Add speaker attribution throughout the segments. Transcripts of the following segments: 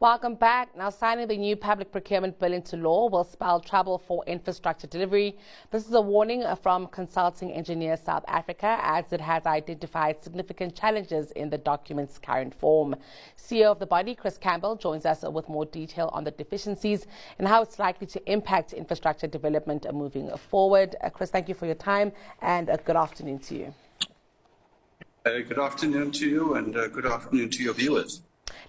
Speaker 1: Welcome back. Now, signing the new public procurement bill into law will spell trouble for infrastructure delivery. This is a warning from Consulting Engineers South Africa, as it has identified significant challenges in the document's current form. CEO of the body, Campbell, joins us with more detail on the deficiencies and how it's likely to impact infrastructure development moving forward. Chris, thank you for your time, and good afternoon to you.
Speaker 2: Good afternoon to you, and good afternoon to your viewers.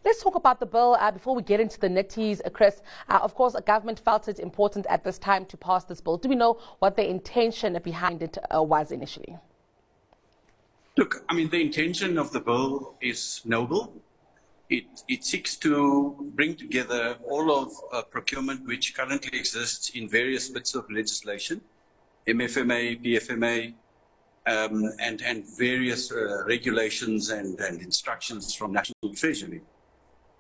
Speaker 1: Let's talk about the bill before we get into the nitties, Chris. Of course, the government felt it important at this time to pass this bill. Do we know what the intention behind it was initially?
Speaker 2: Look, I mean, the intention of the bill is noble. It seeks to bring together all of procurement which currently exists in various bits of legislation, MFMA, PFMA, and various regulations and instructions from National Treasury.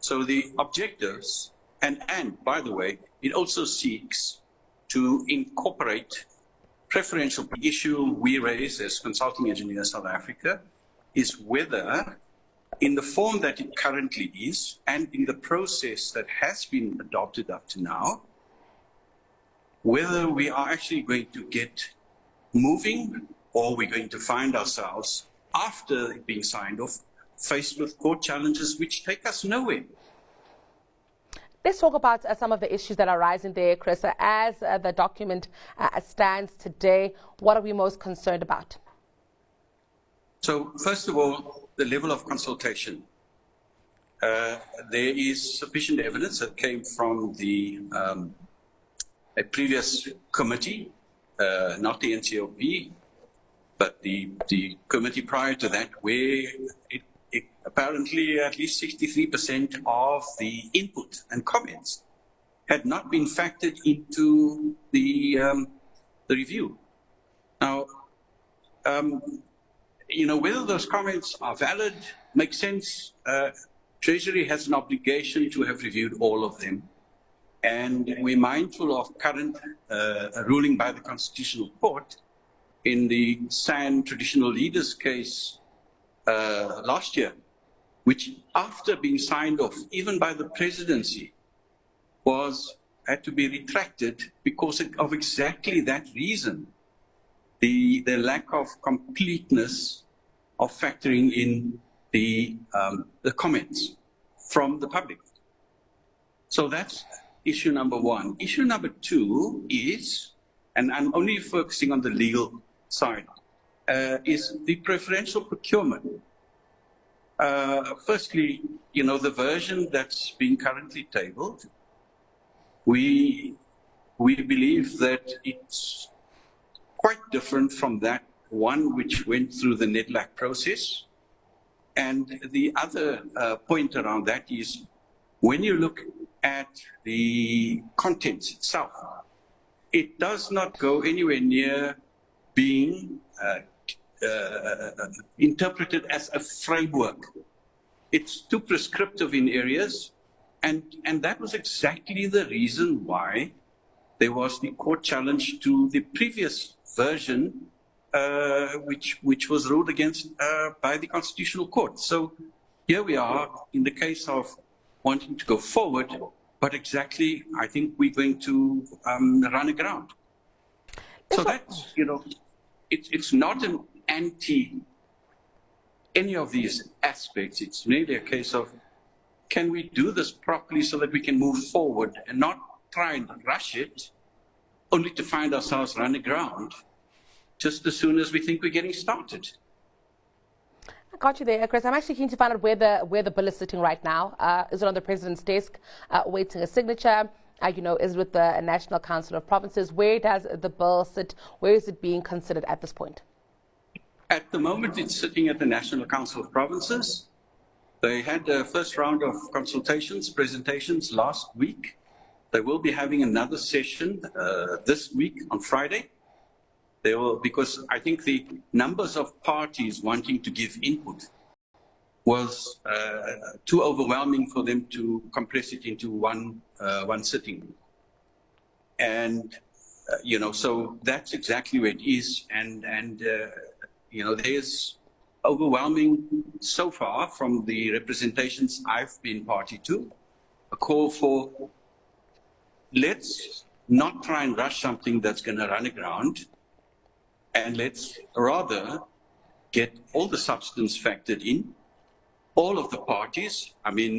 Speaker 2: So the objectives, and by the way, it also seeks to incorporate preferential. The issue we raise as Consulting Engineers South Africa is whether, in the form that it currently is, and in the process that has been adopted up to now, whether we are actually going to get moving, or we're going to find ourselves, after it being signed off, faced with court challenges which take us nowhere.
Speaker 1: Let's talk about some of the issues that are rising there, Chris. As the document stands today, what are we most concerned about?
Speaker 2: So, first of all, the level of consultation. There is sufficient evidence that came from a previous committee, not the NCOP, but the committee prior to that, where apparently at least 63% of the input and comments had not been factored into the review. Now, whether those comments are valid, make sense, Treasury has an obligation to have reviewed all of them. And we're mindful of current ruling by the Constitutional Court in the SAN traditional leaders case last year, which after being signed off, even by the presidency, had to be retracted because of exactly that reason, the lack of completeness of factoring in the comments from the public. So that's issue number one. Issue number two is, and I'm only focusing on the legal side, is the preferential procurement. Firstly, the version that's being currently tabled, we believe that it's quite different from that one which went through the NEDLAC process. And the other point around that is, when you look at the contents itself, it does not go anywhere near being interpreted as a framework. It's too prescriptive in areas, and that was exactly the reason why there was the court challenge to the previous version, which was ruled against by the Constitutional Court. So here we are in the case of wanting to go forward, but exactly, I think we're going to run aground. So that's, it's not an anti any of these aspects. It's really a case of, can we do this properly so that we can move forward and not try and rush it, only to find ourselves running aground just as soon as we think we're getting started.
Speaker 1: I got you there, Chris. I'm actually keen to find out where the bill is sitting right now. Is it on the president's desk, waiting a signature? Is it with the National Council of Provinces? Where does the bill sit? Where is it being considered at this point?
Speaker 2: At the moment, it's sitting at the National Council of Provinces. They had a first round of consultations, presentations last week. They will be having another session this week on Friday. They will, because I think the numbers of parties wanting to give input was too overwhelming for them to compress it into one sitting. And, so that's exactly where it is. And there's overwhelming so far from the representations I've been party to, a call for let's not try and rush something that's going to run aground, and let's rather get all the substance factored in, all of the parties. I mean,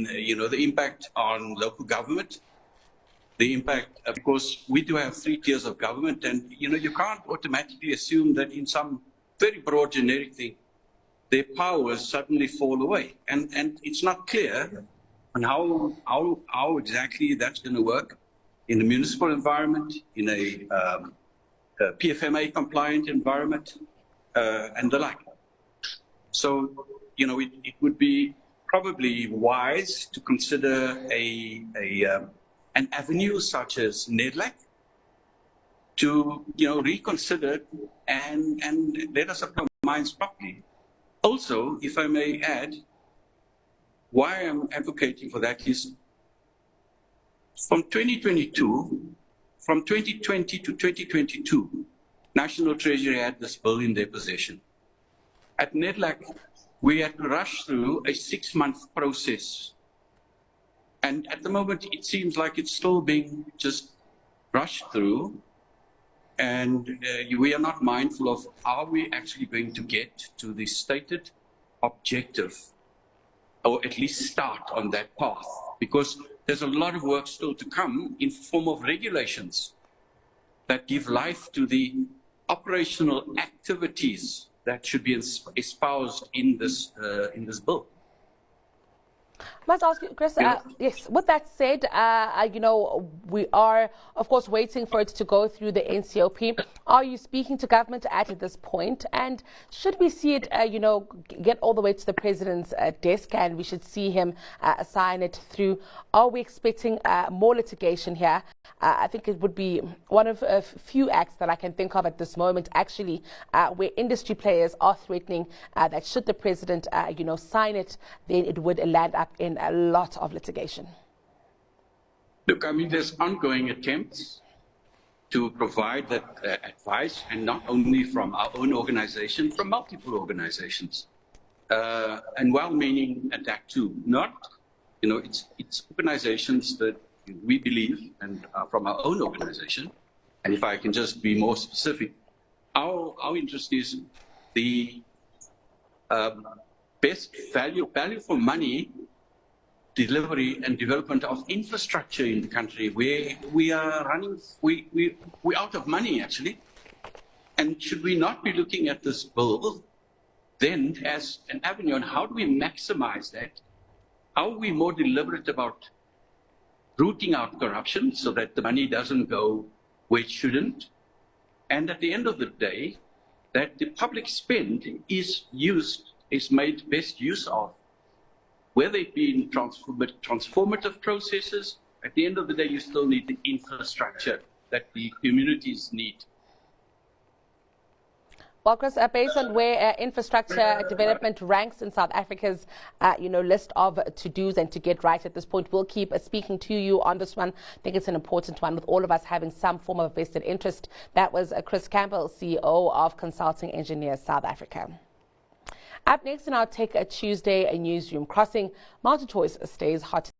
Speaker 2: the impact on local government, the impact, of course, we do have 3 tiers of government, and, you can't automatically assume that in some very broad generic thing, their powers suddenly fall away. And it's not clear on how exactly that's going to work in a municipal environment, in a PFMA compliant environment, and the like. So, it would be probably wise to consider an avenue such as NEDLAC to, reconsider and let us apply our minds properly. Also, if I may add, why I'm advocating for that is from 2020 to 2022, National Treasury had this bill in their possession. At NEDLAC, we had to rush through a 6-month process. And at the moment, it seems like it's still being just rushed through. And we are not mindful of, are we actually going to get to the stated objective, or at least start on that path? Because there's a lot of work still to come in form of regulations that give life to the operational activities that should be espoused in this bill.
Speaker 1: I must ask you, Chris, yes, with that said, we are, of course, waiting for it to go through the NCOP. Are you speaking to government at this point? And should we see it, get all the way to the president's desk and we should see him sign it through? Are we expecting more litigation here? I think it would be one of a few acts that I can think of at this moment, actually, where industry players are threatening that should the president, sign it, then it would land up in a lot of litigation.
Speaker 2: Look, I mean, there's ongoing attempts to provide that advice, and not only from our own organization, from multiple organizations, and well-meaning at that too. Not, it's organizations that we believe, and from our own organization, and if I can just be more specific, our interest is the best value for money delivery and development of infrastructure in the country, where we are running, we're out of money actually. And should we not be looking at this bill then as an avenue on how do we maximize that? How are we more deliberate about rooting out corruption so that the money doesn't go where it shouldn't? And at the end of the day, that the public spend is made best use of, whether it be in transformative processes. At the end of the day, you still need the infrastructure that the communities need.
Speaker 1: Well, Chris, based on where infrastructure development ranks in South Africa's, list of to-dos and to get right at this point, we'll keep speaking to you on this one. I think it's an important one, with all of us having some form of vested interest. That was Chris Campbell, CEO of Consulting Engineers South Africa. Up next in our Tech Tuesday Newsroom Crossing, multi-choice stays hot.